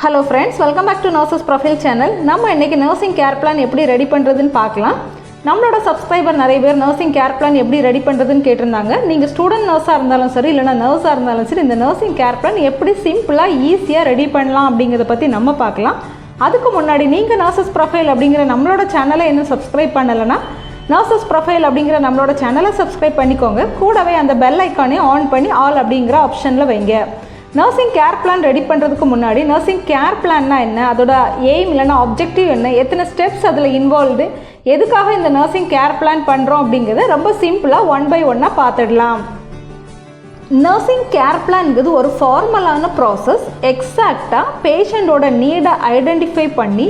Hello friends, welcome back to Nurses Profile channel. நம்ம இன்னைக்கு nursing care plan எப்படி ready பண்றதுன்னு பார்க்கலாம். நம்மளோட சப்ஸ்கிரைபர் நிறைய பேர் nursing care plan எப்படி ரெடி பண்றதுன்னு கேட்டிருந்தாங்க. நீங்க ஸ்டூடண்ட் நர்ஸா இருந்தாலும் சரி இல்லனா நர்ஸா இருந்தாலும் சரி இந்த nursing care plan எப்படி சிம்பிளா ஈஸியா ரெடி பண்ணலாம் அப்படிங்கறத பத்தி நம்ம பார்க்கலாம். அதுக்கு முன்னாடி நீங்க Nurses Profile அப்படிங்கற நம்மளோட சேனலை இன்னும் சப்ஸ்கிரைப் பண்ணலனா Nurses Profile அப்படிங்கற நம்மளோட சேனலை சப்ஸ்கிரைப் பண்ணிக்கோங்க. கூடவே அந்த பெல் ஐகானை ஆன் பண்ணி ஆல் அப்படிங்கற ஆப்ஷன்ல வைங்க. Nursing care plan ரெடி பண்ணுறதுக்கு முன்னாடி nursing care planனா என்ன, அதோட எய்ம் இல்லைனா ஆப்ஜெக்டிவ் என்ன, எத்தனை ஸ்டெப்ஸ் அதில் இன்வால்வ்டு, எதுக்காக இந்த nursing care plan பண்ணுறோம் அப்படிங்கிறத ரொம்ப சிம்பிளாக ஒன் பை ஒன்னாக பார்த்துடலாம். நர்சிங் கேர் பிளான்ங்கிறது ஒரு ஃபார்மலான ப்ராசஸ். எக்ஸாக்டாக பேஷண்ட்டோட நீடை ஐடென்டிஃபை பண்ணி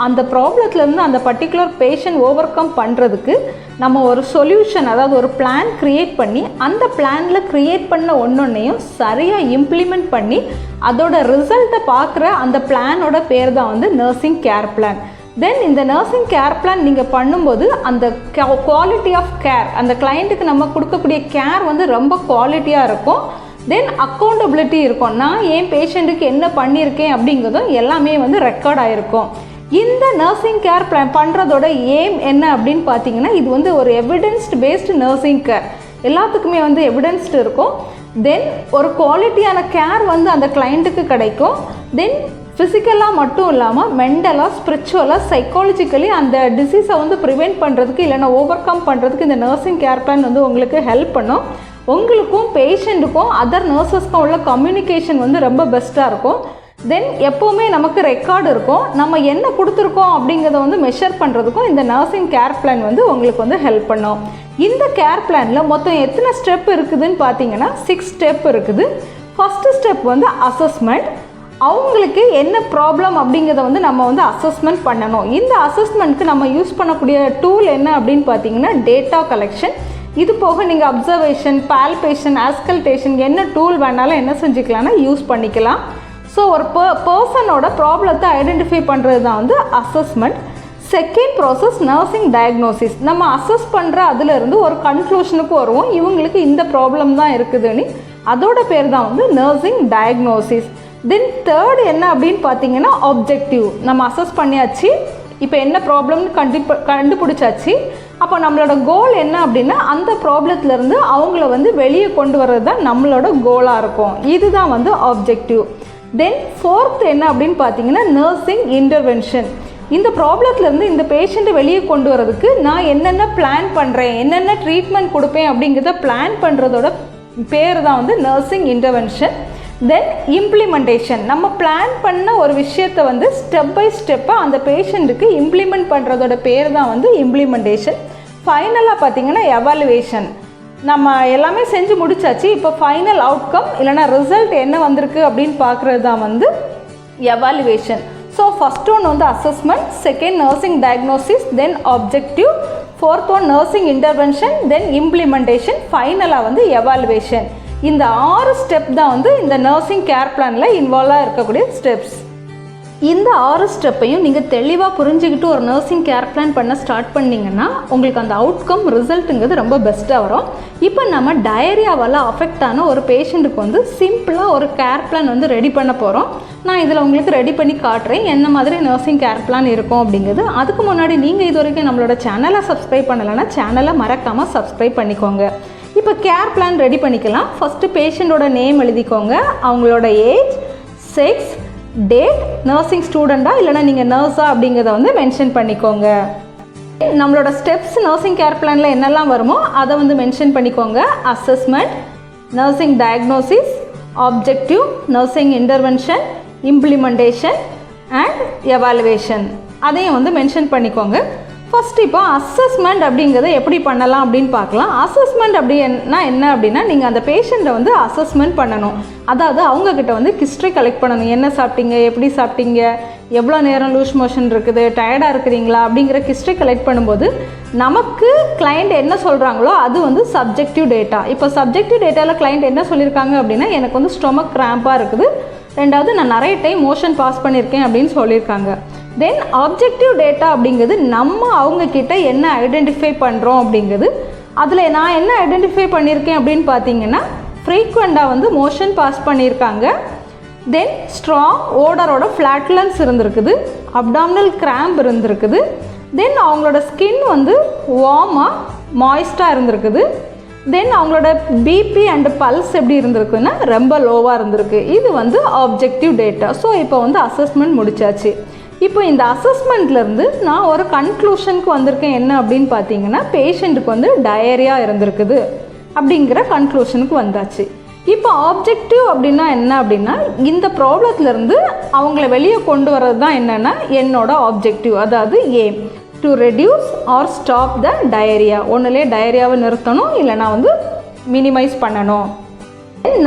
அந்த ப்ராப்ளத்துலேருந்து அந்த பர்டிகுலர் பேஷண்ட் ஓவர் கம் பண்ணுறதுக்கு நம்ம ஒரு சொல்யூஷன், அதாவது ஒரு பிளான் க்ரியேட் பண்ணி அந்த பிளானில் க்ரியேட் பண்ண ஒன்றொன்னையும் சரியாக இம்ப்ளிமெண்ட் பண்ணி அதோட ரிசல்ட்டை பார்க்குற அந்த பிளானோட பேர் தான் வந்து நர்சிங் கேர் பிளான். தென் இந்த நர்சிங் கேர் பிளான் நீங்கள் பண்ணும்போது அந்த குவாலிட்டி ஆஃப் கேர், அந்த கிளைண்ட்டுக்கு நம்ம கொடுக்கக்கூடிய கேர் வந்து ரொம்ப குவாலிட்டியாக இருக்கும். தென் அக்கௌண்டபிலிட்டி இருக்கும். நான் என் பேஷண்ட்டுக்கு என்ன பண்ணியிருக்கேன் அப்படிங்கிறதும் எல்லாமே வந்து ரெக்கார்ட் ஆகிருக்கும். இந்த நர்சிங் கேர் பிளான் பண்ணுறதோட எய்ம் என்ன அப்படின்னு பார்த்தீங்கன்னா, இது வந்து ஒரு எவிடென்ஸ்டு பேஸ்டு நர்சிங் கேர். எல்லாத்துக்குமே வந்து எவிடென்ஸ்டு இருக்கும். தென் ஒரு குவாலிட்டியான கேர் வந்து அந்த கிளைண்ட்டுக்கு கிடைக்கும். தென் ஃபிசிக்கலாக மட்டும் இல்லாமல் மென்டலாக, ஸ்பிரிச்சுவலாக, சைக்காலஜிக்கலி அந்த டிசீஸை வந்து ப்ரிவெண்ட் பண்ணுறதுக்கு இல்லைனா ஓவர் கம் பண்ணுறதுக்கு இந்த நர்சிங் கேர் பிளான் வந்து உங்களுக்கு ஹெல்ப் பண்ணும். உங்களுக்கும் பேஷண்ட்டுக்கும் அதர் நர்சஸ்க்கும் உள்ள கம்யூனிகேஷன் வந்து ரொம்ப பெஸ்ட்டாக இருக்கும். தென் எப்போவுமே நமக்கு ரெக்கார்டு இருக்கும். நம்ம என்ன கொடுத்துருக்கோம் அப்படிங்கிறத வந்து மெஷர் பண்ணுறதுக்கும் இந்த நர்சிங் கேர் பிளான் வந்து உங்களுக்கு வந்து ஹெல்ப் பண்ணும். இந்த கேர் பிளானில் மொத்தம் எத்தனை ஸ்டெப் இருக்குதுன்னு பார்த்தீங்கன்னா 6 ஸ்டெப் இருக்குது. ஃபஸ்ட்டு ஸ்டெப் வந்து அசஸ்மெண்ட். அவங்களுக்கு என்ன ப்ராப்ளம் அப்படிங்கிறத வந்து நம்ம வந்து அசஸ்மெண்ட் பண்ணணும். இந்த அசஸ்மெண்ட்க்கு நம்ம யூஸ் பண்ணக்கூடிய டூல் என்ன அப்படின்னு பார்த்தீங்கன்னா டேட்டா கலெக்ஷன். இது போக நீங்கள் அப்சர்வேஷன், பால்பேஷன், ஆஸ்கல்டேஷன் என்ன டூல் வேணாலும் என்ன செஞ்சுக்கலாம்னா யூஸ் பண்ணிக்கலாம். ஸோ ஒரு பர்சனோட ப்ராப்ளத்தை ஐடென்டிஃபை பண்ணுறது தான் வந்து assessment. Second process nursing diagnosis. நம்ம அசஸ் பண்ணுற அதிலிருந்து ஒரு கன்க்ளூஷனுக்கு வருவோம், இவங்களுக்கு இந்த ப்ராப்ளம் தான் இருக்குதுன்னு. அதோட பேர் தான் வந்து நர்சிங் டயக்னோசிஸ். தென் தேர்ட் என்ன அப்படின்னு பார்த்தீங்கன்னா ஆப்ஜெக்டிவ். நம்ம அசஸ் பண்ணியாச்சு, இப்போ என்ன ப்ராப்ளம்னு கண்டுபிடிச்சாச்சு. அப்போ நம்மளோட கோல் என்ன அப்படின்னா அந்த ப்ராப்ளத்துலேருந்து அவங்கள வந்து வெளியே கொண்டு வர்றது தான் நம்மளோட கோலாக இருக்கும். இதுதான் வந்து ஆப்ஜெக்டிவ். தென் ஃபோர்த் என்ன அப்படின்னு பார்த்தீங்கன்னா நர்சிங் இன்டர்வென்ஷன். இந்த ப்ராப்ளத்துலேருந்து இந்த பேஷண்ட்டை வெளியே கொண்டு வரதுக்கு நான் என்னென்ன பிளான் பண்ணுறேன், என்னென்ன ட்ரீட்மெண்ட் கொடுப்பேன் அப்படிங்கிறத பிளான் பண்ணுறதோட பேர் தான் வந்து நர்சிங் இன்டர்வென்ஷன். Then implementation. நம்ம பிளான் பண்ண ஒரு விஷயத்தை வந்து ஸ்டெப் பை ஸ்டெப்பாக அந்த பேஷண்ட்டுக்கு இம்ப்ளிமெண்ட் பண்ணுறதோட பேர் தான் வந்து இம்ப்ளிமெண்டேஷன். ஃபைனலாக பார்த்தீங்கன்னா எவாலுவேஷன். நம்ம எல்லாமே செஞ்சு முடிச்சாச்சு, இப்போ ஃபைனல் அவுட்கம் இல்லைனா ரிசல்ட் என்ன வந்திருக்கு அப்படின்னு பார்க்குறது தான் வந்து எவாலுவேஷன். ஸோ ஃபஸ்ட் ஒன் வந்து assessment, second nursing diagnosis, then objective, fourth one nursing intervention, then implementation, ஃபைனலாக வந்து எவாலுவேஷன். இந்த 6 ஸ்டெப் தான் வந்து இந்த நர்சிங் கேர் பிளானில் இன்வால்வாக இருக்கக்கூடிய ஸ்டெப்ஸ். இந்த 6 ஸ்டெப்பையும் நீங்கள் தெளிவாக புரிஞ்சுக்கிட்டு ஒரு நர்சிங் கேர் பிளான் பண்ண ஸ்டார்ட் பண்ணிங்கன்னா உங்களுக்கு அந்த அவுட்கம் ரிசல்ட்டுங்கிறது ரொம்ப பெஸ்ட்டாக வரும். இப்போ நம்ம டயரியாவால் அஃபெக்ட் ஆன ஒரு பேஷண்ட்டுக்கு வந்து சிம்பிளாக ஒரு கேர் பிளான் வந்து ரெடி பண்ண போகிறோம். நான் இதில் உங்களுக்கு ரெடி பண்ணி காட்டுறேன் என்ன மாதிரி நர்சிங் கேர் பிளான் இருக்கும் அப்படிங்கிறது. அதுக்கு முன்னாடி நீங்கள் இது வரைக்கும் நம்மளோட சேனலை சப்ஸ்கிரைப் பண்ணலைன்னா சேனலை மறக்காமல் சப்ஸ்கிரைப் பண்ணிக்கோங்க. இப்போ கேர் பிளான் ரெடி பண்ணிக்கலாம். ஃபஸ்ட்டு பேஷண்ட்டோட நேம் எழுதிக்கோங்க, அவங்களோட ஏஜ், செக்ஸ், டேட், நர்சிங் ஸ்டூடெண்ட்டா இல்லைனா நீங்கள் நர்ஸா அப்படிங்கிறத வந்து மென்ஷன் பண்ணிக்கோங்க. நம்மளோட ஸ்டெப்ஸ் நர்சிங் கேர் பிளானில் என்னெல்லாம் வருமோ அதை வந்து மென்ஷன் பண்ணிக்கோங்க. Assessment, nursing diagnosis, objective, nursing intervention, implementation and evaluation அதையும் வந்து மென்ஷன் பண்ணிக்கோங்க. ஃபஸ்ட்டு இப்போ அசஸ்மெண்ட் அப்படிங்கிறத எப்படி பண்ணலாம் அப்படின்னு பார்க்கலாம். அசஸ்மெண்ட் அப்படின்னா என்ன அப்படின்னா நீங்கள் அந்த பேஷண்ட்டை வந்து அசஸ்மெண்ட் பண்ணணும். அதாவது அவங்கக்கிட்ட வந்து ஹிஸ்ட்ரி கலெக்ட் பண்ணணும். என்ன சாப்பிட்டீங்க, எப்படி சாப்பிட்டீங்க, எவ்வளோ நேரம் லூஸ் மோஷன் இருக்குது, டயர்டாக இருக்கிறீங்களா அப்படிங்கிற ஹிஸ்ட்ரி கலெக்ட் பண்ணும்போது நமக்கு கிளைண்ட் என்ன சொல்கிறாங்களோ அது வந்து சப்ஜெக்டிவ் டேட்டா. இப்போ சப்ஜெக்டிவ் டேட்டாவில் கிளைண்ட் என்ன சொல்லியிருக்காங்க அப்படின்னா எனக்கு வந்து ஸ்டொமக் கிராம்பாக இருக்குது, ரெண்டாவது நான் நிறைய டைம் மோஷன் பாஸ் பண்ணியிருக்கேன் அப்படின்னு சொல்லியிருக்காங்க. தென் ஆப்ஜெக்டிவ் டேட்டா அப்படிங்கிறது நம்ம அவங்கக்கிட்ட என்ன ஐடென்டிஃபை பண்ணுறோம் அப்படிங்கிறது. அதில் நான் என்ன ஐடென்டிஃபை பண்ணியிருக்கேன் அப்படின்னு பார்த்தீங்கன்னா ஃப்ரீக்வெண்ட்டாக வந்து மோஷன் பாஸ் பண்ணியிருக்காங்க, தென் ஸ்ட்ராங் ஓடரோட ஃப்ளாட்லன்ஸ் இருந்திருக்குது, அப்டாமினல் கிராம்ப் இருந்திருக்குது, தென் அவங்களோட ஸ்கின் வந்து வார்மாக மாய்ஸ்டாக இருந்திருக்குது, தென் அவங்களோட பிபி அண்ட் பல்ஸ் எப்படி இருந்திருக்குன்னா ரொம்ப லோவாக இருந்திருக்கு. இது வந்து ஆப்ஜெக்டிவ் டேட்டா. ஸோ இப்போ வந்து அசஸ்மெண்ட் முடிச்சாச்சு. இப்போ இந்த அசஸ்மெண்ட்லேருந்து நான் ஒரு கன்க்ளூஷனுக்கு வந்திருக்கேன். என்ன அப்படின்னு பார்த்தீங்கன்னா, பேஷண்ட்டுக்கு வந்து டயரியா இருந்திருக்குது அப்படிங்கிற கன்க்ளூஷனுக்கு வந்தாச்சு. இப்போ ஆப்ஜெக்டிவ் அப்படின்னா என்ன அப்படின்னா, இந்த ப்ராப்ளத்துலேருந்து அவங்கள வெளியே கொண்டு வர்றது தான் என்னென்னா என்னோட ஆப்ஜெக்டிவ், அதாவது aim to reduce or stop the diarrhoea. ஒன்றுலேயே டயரியாவை நிறுத்தணும், இல்லைனா வந்து மினிமைஸ் பண்ணணும்.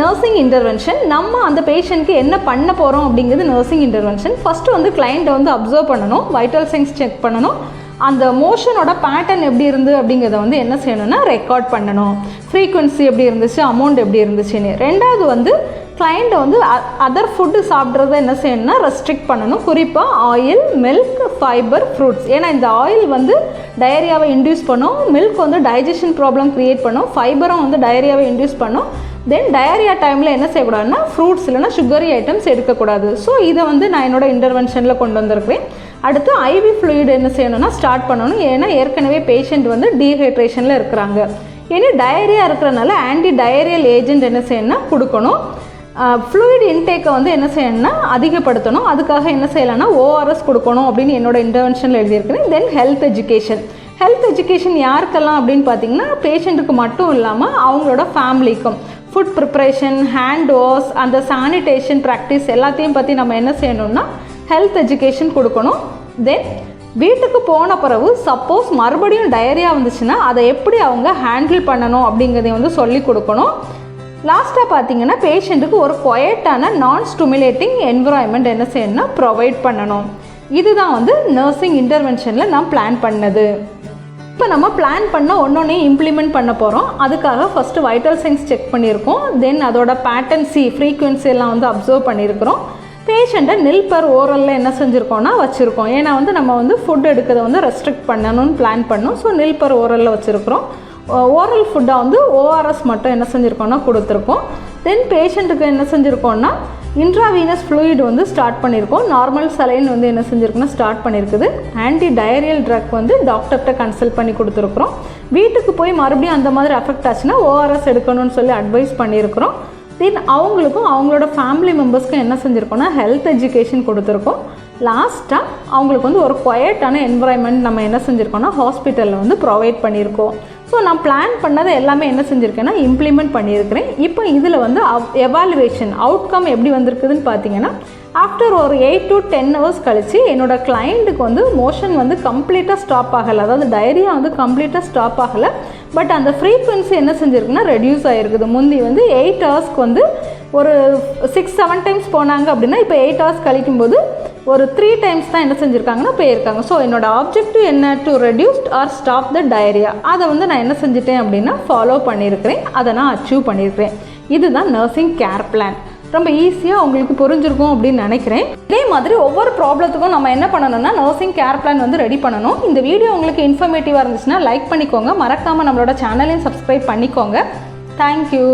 நர்சிங் இன்டர்வென்ஷன், நம்ம அந்த பேஷண்ட்க்கு என்ன பண்ண போகிறோம் அப்படிங்கிறது நர்சிங் இன்டர்வென்ஷன். ஃபஸ்ட்டு வந்து கிளைண்ட்டை வந்து அப்சர்வ் பண்ணணும், வைட்டல் சைன்ஸ் செக் பண்ணணும், அந்த மோஷனோட பேட்டர்ன் எப்படி இருந்து அப்படிங்கிறத வந்து என்ன செய்யணும்னா ரெக்கார்ட் பண்ணணும். ஃப்ரீக்வன்சி எப்படி இருந்துச்சு, அமௌண்ட் எப்படி இருந்துச்சுன்னு. ரெண்டாவது வந்து கிளைண்ட்டை வந்து அதர் ஃபுட்டு சாப்பிட்றத என்ன செய்யணும்னா ரெஸ்ட்ரிக்ட் பண்ணணும். குறிப்பாக ஆயில், மில்க், ஃபைபர், ஃப்ரூட்ஸ். ஏன்னா இந்த ஆயில் வந்து டயரியாவை இன்டியூஸ் பண்ணும், மில்க் வந்து டைஜஷன் ப்ராப்ளம் க்ரியேட் பண்ணும், ஃபைபரும் வந்து டயரியாவை இன்டியூஸ் பண்ணும். தென் டயரியா டைமில் என்ன செய்யக்கூடாதுன்னா ஃப்ரூட்ஸ் இல்லைனா சுகரி ஐட்டம்ஸ் எடுக்கக்கூடாது. ஸோ இதை வந்து நான் என்னோட இன்டர்வென்ஷனில் கொண்டு வந்திருக்கிறேன். அடுத்து ஐவி ஃப்ளூயிட் என்ன செய்யணும்னா ஸ்டார்ட் பண்ணணும். ஏன்னா ஏற்கனவே பேஷண்ட் வந்து டீஹைட்ரேஷனில் இருக்கிறாங்க. ஏன்னா டயரியா இருக்கிறனால ஆன்டி டயரியல் ஏஜென்ட் என்ன செய்யணும்னா கொடுக்கணும். ஃப்ளூயிட் இன்டேக்கை வந்து என்ன செய்யணும்னா அதிகப்படுத்தணும். அதுக்காக என்ன செய்யலாம்னா ஓஆர்எஸ் கொடுக்கணும் அப்படின்னு என்னோட இன்டர்வென்ஷனில் எழுதியிருக்கிறேன். தென் ஹெல்த் எஜுகேஷன். ஹெல்த் எஜுகேஷன் யாருக்கெல்லாம் அப்படின்னு பார்த்தீங்கன்னா, பேஷண்ட்டுக்கு மட்டும் இல்லாமல் அவங்களோட ஃபேமிலிக்கும் ஃபுட் ப்ரிப்ரேஷன், ஹேண்ட் வாஷ், அந்த சானிடேஷன் ப்ராக்டிஸ் எல்லாத்தையும் பற்றி நம்ம என்ன செய்யணும்னா ஹெல்த் எஜுகேஷன் கொடுக்கணும். தென் வீட்டுக்கு போன பிறகு சப்போஸ் மறுபடியும் டயரியா வந்துச்சுன்னா அதை எப்படி அவங்க ஹேண்டில் பண்ணணும் அப்படிங்கிறதையும் வந்து சொல்லி கொடுக்கணும். லாஸ்ட்டாக பார்த்தீங்கன்னா பேஷண்ட்டுக்கு ஒரு குவைட்டான நான் ஸ்டிமுலேட்டிங் என்விரான்மெண்ட் என்ன செய்யணும்னா ப்ரொவைட் பண்ணணும். இதுதான் வந்து நர்சிங் இன்டர்வென்ஷனில் நான் பிளான் பண்ணது. இப்போ நம்ம பிளான் பண்ண ஒன்றொன்னையும் இம்ப்ளிமெண்ட் பண்ண போகிறோம். அதுக்காக ஃபஸ்ட்டு வைட்டல் சைன்ஸ் செக் பண்ணியிருக்கோம். தென் அதோட பேட்டர்ன் ஃப்ரீக்வன்சி எல்லாம் வந்து அப்சர்வ் பண்ணியிருக்கிறோம். பேஷண்ட்டை நில் பர் ஓரலில் என்ன செஞ்சுருக்கோன்னா வச்சுருக்கோம். ஏன்னா வந்து நம்ம வந்து ஃபுட் எடுக்கிறத வந்து ரெஸ்ட்ரிக்ட் பண்ணணும்னு பிளான் பண்ணோம். ஸோ நில் பர் ஓரலில் வச்சுருக்கிறோம். ஓரல் ஃபுட்டாக வந்து ஓஆர்எஸ் மட்டும் என்ன செஞ்சுருக்கோன்னா கொடுத்துருக்கோம். தென் பேஷண்ட்டுக்கு என்ன செஞ்சுருக்கோன்னா இன்ட்ராவீனஸ் ஃப்ளூயிட் வந்து ஸ்டார்ட் பண்ணியிருக்கோம். நார்மல் சலைன் வந்து என்ன செஞ்சுருக்குன்னா ஸ்டார்ட் பண்ணியிருக்குது. ஆன்டி டயரியல் ட்ரக் வந்து டாக்டர்கிட்ட கன்சல்ட் பண்ணி கொடுத்துருக்குறோம். வீட்டுக்கு போய் மறுபடியும் அந்த மாதிரி அஃபெக்ட் ஆச்சுன்னா ஓஆர்எஸ் எடுக்கணும்னு சொல்லி அட்வைஸ் பண்ணியிருக்கிறோம். தென் அவங்களுக்கும் அவங்களோட ஃபேமிலி மெம்பர்ஸ்க்கும் என்ன செஞ்சுருக்கோன்னா ஹெல்த் எஜுகேஷன் கொடுத்துருக்கோம். லாஸ்ட்டாக அவங்களுக்கு வந்து ஒரு குவைட்டான என்விரான்மெண்ட் நம்ம என்ன செஞ்சுருக்கோன்னா ஹாஸ்பிட்டலில் வந்து ப்ரொவைட் பண்ணியிருக்கோம். ஸோ நான் பிளான் பண்ணதை எல்லாமே என்ன செஞ்சுருக்கேன்னா இம்ப்ளிமெண்ட் பண்ணியிருக்கிறேன். இப்போ இதில் வந்து எவாலுவேஷன் அவுட்கம் எப்படி வந்திருக்குதுன்னு பார்த்தீங்கன்னா, ஆஃப்டர் ஒரு 8 to 10 hours கழித்து என்னோடய கிளைண்ட்டுக்கு வந்து மோஷன் வந்து கம்ப்ளீட்டாக ஸ்டாப் ஆகலை, அதாவது டயரியா வந்து கம்ப்ளீட்டாக ஸ்டாப் ஆகலை. பட் அந்த ஃப்ரீக்வன்சி என்ன செஞ்சுருக்குன்னா ரெடியூஸ் ஆகிருக்குது. முந்தி வந்து 8 hours வந்து ஒரு 6-7 times போனாங்க அப்படின்னா இப்போ 8 hours கழிக்கும்போது ஒரு 3 times தான் என்ன செஞ்சுருக்காங்கன்னா போயிருக்காங்க. ஸோ என்னோட ஆப்ஜெக்டிவ் என்ன, to reduce or stop the diarrhoea. அதை வந்து நான் என்ன செஞ்சுட்டேன் அப்படின்னா ஃபாலோ பண்ணியிருக்கிறேன், அதை நான் அச்சீவ் பண்ணியிருக்கிறேன். இதுதான் நர்சிங் கேர் பிளான். ரொம்ப ஈஸியாக உங்களுக்கு புரிஞ்சிருக்கும் அப்படின்னு நினைக்கிறேன். இதே மாதிரி ஒவ்வொரு ப்ராப்ளத்துக்கும் நம்ம என்ன பண்ணணும்னா நர்சிங் கேர் பிளான் வந்து ரெடி பண்ணணும். இந்த வீடியோ உங்களுக்கு இன்ஃபர்மேட்டிவாக இருந்துச்சுன்னா லைக் பண்ணிக்கோங்க, மறக்காமல் நம்மளோட சேனலையும் சப்ஸ்கிரைப் பண்ணிக்கோங்க. தேங்க்யூ.